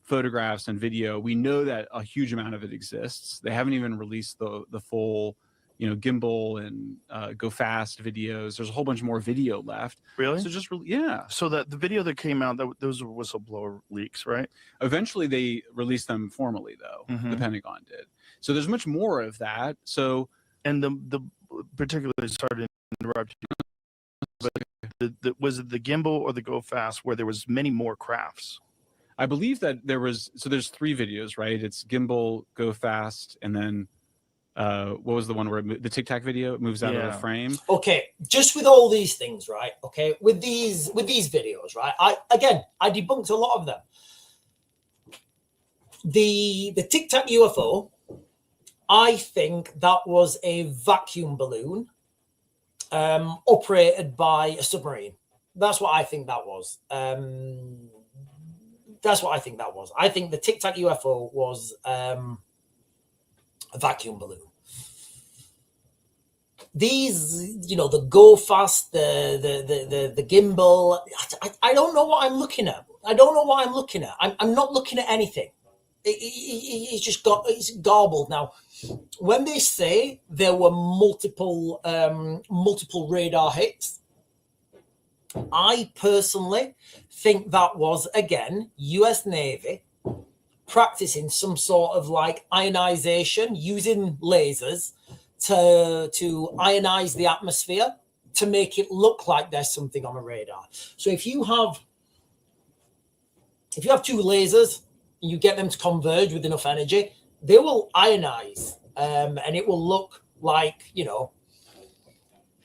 photographs and video. We know that a huge amount of it exists. They haven't even released the full, gimbal and go fast videos. There's a whole bunch more video left. Really? So just yeah. So that the video that came out, those were whistleblower leaks, right? Eventually they released them formally, though. The Pentagon did. So there's much more of that. So and the particularly started interrupting, but was it the gimbal or the go fast where there was many more crafts? I believe that there's 3 videos, right? It's gimbal, go fast, and then what was the one where the Tic Tac video? It moves out of the frame. Okay, just with all these things, right? Okay, with these videos, right? I debunked a lot of them. The Tic Tac UFO, I think that was a vacuum balloon operated by a submarine. That's what I think that was. That's what I think that was. I think the Tic Tac UFO was a vacuum balloon. These, the go fast, the gimbal. I don't know what I'm looking at. I'm not looking at anything. It's garbled now. When they say there were multiple radar hits, I personally think that was, again, US Navy practicing some sort of like ionization using lasers to ionize the atmosphere to make it look like there's something on a radar. So if you have 2 lasers and you get them to converge with enough energy, they will ionize, and it will look like,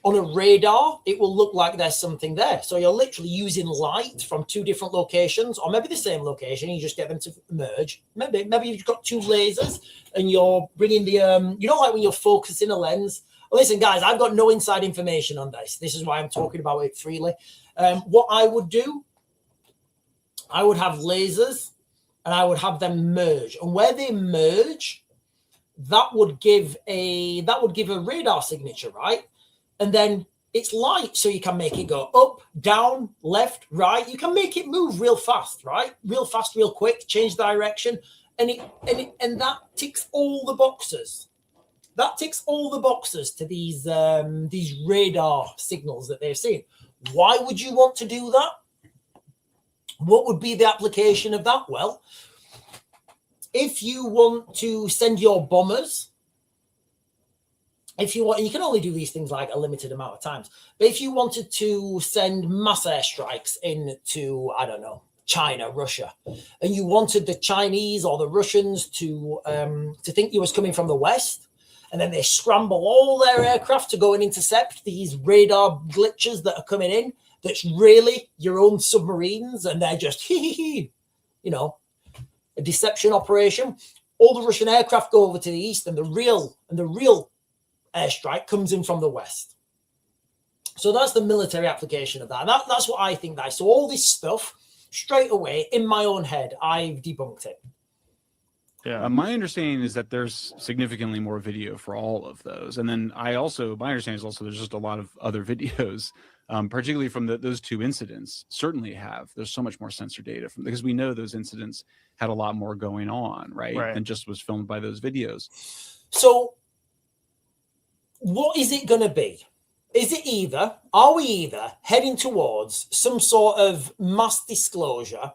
on a radar, it will look like there's something there. So you're literally using light from 2 different locations, or maybe the same location. You just get them to merge. Maybe you've got 2 lasers and you're bringing the, like when you're focusing a lens. Listen, guys, I've got no inside information on this. This is why I'm talking about it freely. What I would do, I would have lasers and I would have them merge. And where they merge, that would give a radar signature, right? And then it's light, so you can make it go up, down, left, right. You can make it move real fast, right? Real fast, real quick, change direction. And that ticks all the boxes. That ticks all the boxes to these radar signals that they've seen. Why would you want to do that? What would be the application of that? Well, if you want to send your bombers, you can only do these things like a limited amount of times. But if you wanted to send mass airstrikes into, I don't know, China, Russia, and you wanted the Chinese or the Russians to think you was coming from the West, and then they scramble all their aircraft to go and intercept these radar glitches that are coming in, that's really your own submarines, and they're just a deception operation. All the Russian aircraft go over to the east, and the real airstrike comes in from the west. So that's the military application of that. And that's what I think that. So all this stuff, straight away, in my own head, I've debunked it. Yeah. My understanding is that there's significantly more video for all of those. And then my understanding is also there's just a lot of other videos, particularly from those 2 incidents, certainly there's so much more sensor data because we know those incidents had a lot more going on, right? Than just was filmed by those videos. So what is it going to be? Are we either heading towards some sort of mass disclosure?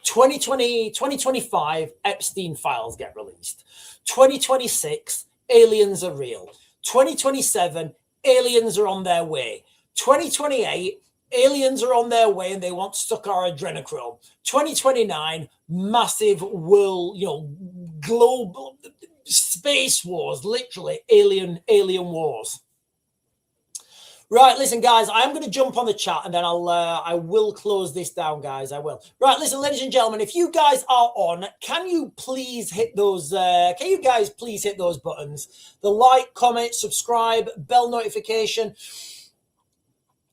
2025 Epstein files get released. 2026 aliens are real. 2027 aliens are on their way. 2028 aliens are on their way and they want to suck our adrenochrome. 2029 massive world, global space wars, literally alien wars. Right, listen, guys, I'm going to jump on the chat and then I will close this down, guys. I will. Right, listen, ladies and gentlemen, if you guys are on, can you please hit those? Can you guys please hit those buttons? The like, comment, subscribe, bell notification.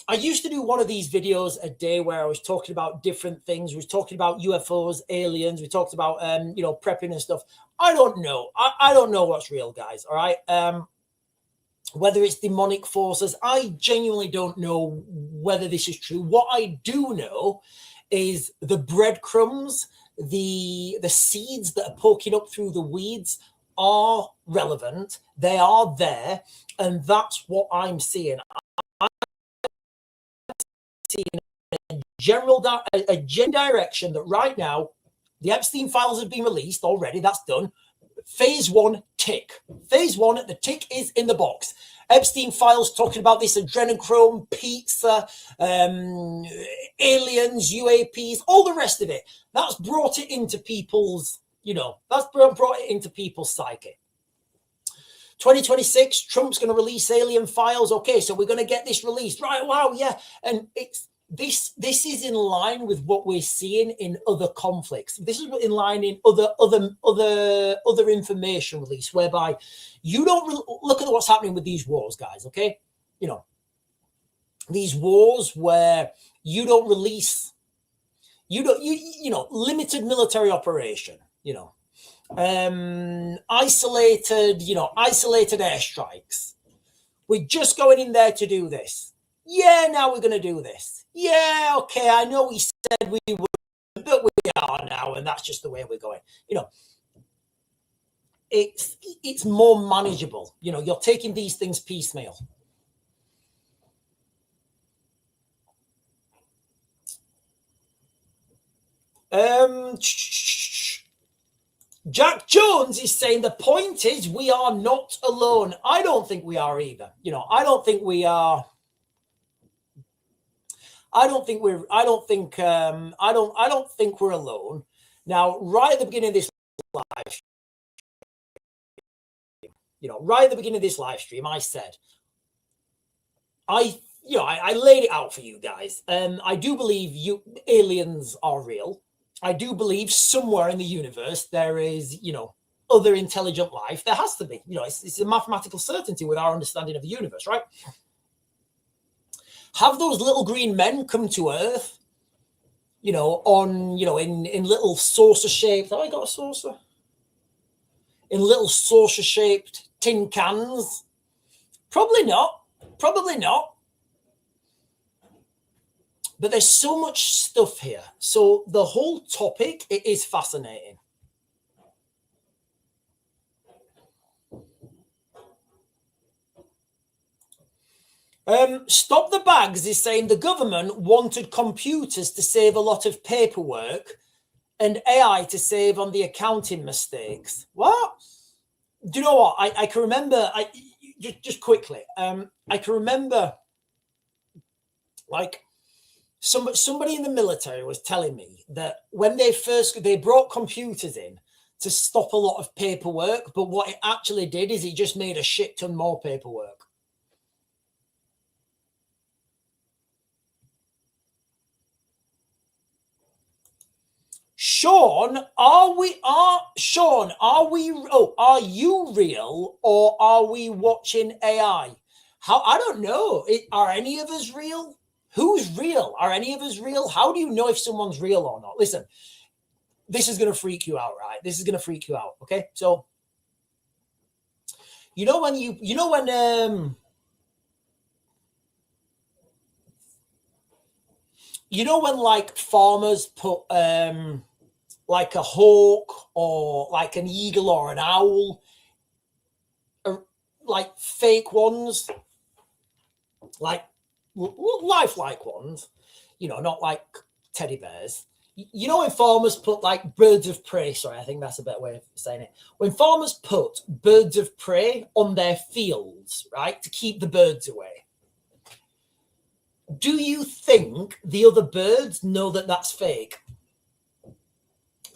I used to do one of these videos a day where I was talking about different things. We was talking about UFOs, aliens. We talked about prepping and stuff. I don't know. I don't know what's real, guys. All right. Whether it's demonic forces, I genuinely don't know whether this is true. What I do know is the breadcrumbs, the seeds that are poking up through the weeds are relevant. They are there. And that's what I'm seeing. I'm seeing a general direction that right now, the Epstein files have been released already. That's done. Phase 1, tick. Phase 1, the tick is in the box. Epstein files talking about this adrenochrome, pizza, aliens, UAPs, all the rest of it. That's brought it into people's, that's brought it into people's psyche. 2026, Trump's going to release alien files. Okay, so we're going to get this released. Right, wow, yeah. And it's this is in line with what we're seeing in other conflicts. This is in line in other information release, whereby you don't look at what's happening with these wars, guys. Okay, these wars where you don't release, limited military operation, isolated airstrikes. We're just going in there to do this. Yeah, now we're going to do this. Yeah, okay, I know we said we would, but we are now, and that's just the way we're going. It's more manageable. You're taking these things piecemeal. Jack Jones is saying the point is we are not alone. I don't think we are either. I don't think we are. I don't think we're alone. Now, right at the beginning of this live stream, I said, I laid it out for you guys. I do believe aliens are real. I do believe somewhere in the universe there is, other intelligent life. There has to be. It's a mathematical certainty with our understanding of the universe, right? Have those little green men come to Earth, in little saucer-shaped... Have I got a saucer? In little saucer-shaped tin cans? Probably not. Probably not. But there's so much stuff here. So the whole topic, it is fascinating. Stop the Bags is saying the government wanted computers to save a lot of paperwork and AI to save on the accounting mistakes. What? Do you know what? I can remember, just quickly, I can remember, somebody in the military was telling me that when they brought computers in to stop a lot of paperwork, but what it actually did is it just made a shit ton more paperwork. Sean, are you real or are we watching AI? I don't know. Are any of us real? Who's real? Are any of us real? How do you know if someone's real or not? Listen, this is going to freak you out, right? This is going to freak you out. Okay. So, when like farmers put like a hawk or like an eagle or an owl, like fake ones, like lifelike ones, not like teddy bears. When farmers put like birds of prey, sorry, I think that's a better way of saying it. When farmers put birds of prey on their fields, right, to keep the birds away, do you think the other birds know that that's fake?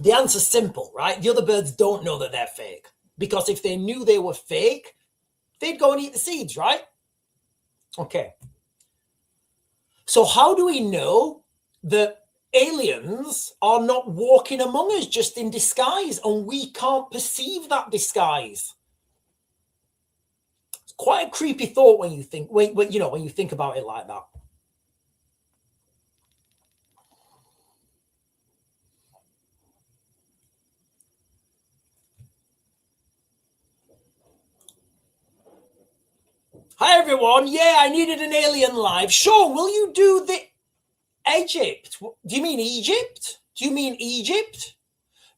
The answer's simple, right? The other birds don't know that they're fake, because if they knew they were fake, they'd go and eat the seeds, right? Okay. So how do we know that aliens are not walking among us just in disguise and we can't perceive that disguise? It's quite a creepy thought when you think, when you think about it like that. Hi, everyone. Yeah, I needed an alien live. Sean, will you do the Egypt? Do you mean Egypt? Do you mean Egypt?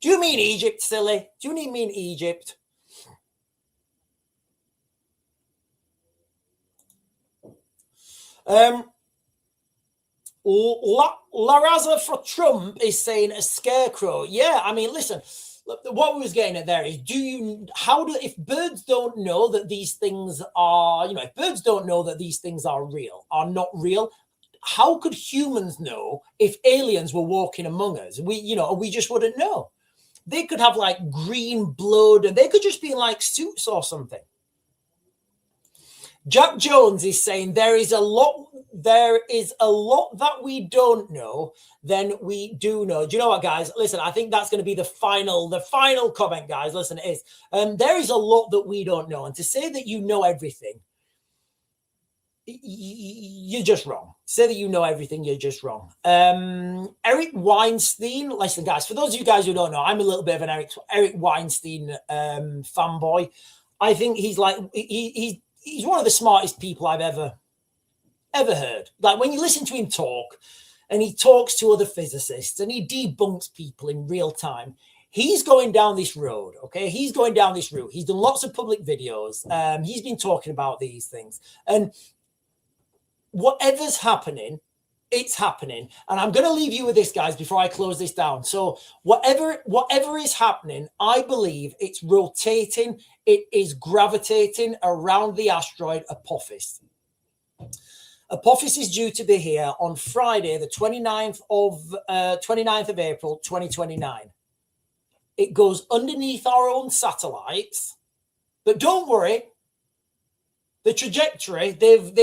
Do you mean Egypt, silly? Do you mean Egypt? Laraza for Trump is saying a scarecrow. Yeah, I mean, listen, what we was getting at there is, if birds don't know that these things are, if birds don't know that these things are not real, how could humans know if aliens were walking among us? We just wouldn't know. They could have like green blood and they could just be in like suits or something. Jack Jones is saying there is a lot that we don't know than we do know. Do you know what, guys? Listen, I think that's going to be the final comment, guys. Listen, it is. There is a lot that we don't know. And to say that you know everything, you're just wrong. Say that you know everything, you're just wrong. Eric Weinstein, listen, guys, for those of you guys who don't know, I'm a little bit of an Eric Weinstein fanboy. I think he's like, he's one of the smartest people I've ever heard. Like when you listen to him talk and he talks to other physicists and he debunks people in real time, he's going down this road, okay? He's going down this route. He's done lots of public videos. He's been talking about these things. And whatever's happening, it's happening. And I'm going to leave you with this, guys, before I close this down. So whatever is happening, I believe it's rotating. It is gravitating around the asteroid Apophis. Apophis is due to be here on Friday, the 29th of April, 2029. It goes underneath our own satellites, but don't worry. The trajectory, they've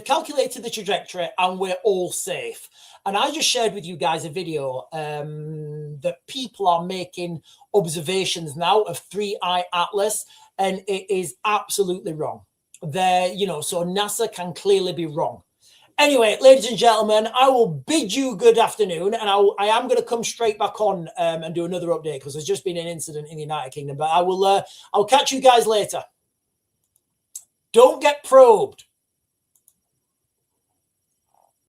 calculated the trajectory and we're all safe. And I just shared with you guys a video that people are making observations now of 3i Atlas, and it is absolutely wrong. So NASA can clearly be wrong. Anyway, ladies and gentlemen, I will bid you good afternoon, and I am going to come straight back on and do another update because there's just been an incident in the United Kingdom. But I'll catch you guys later. Don't get probed.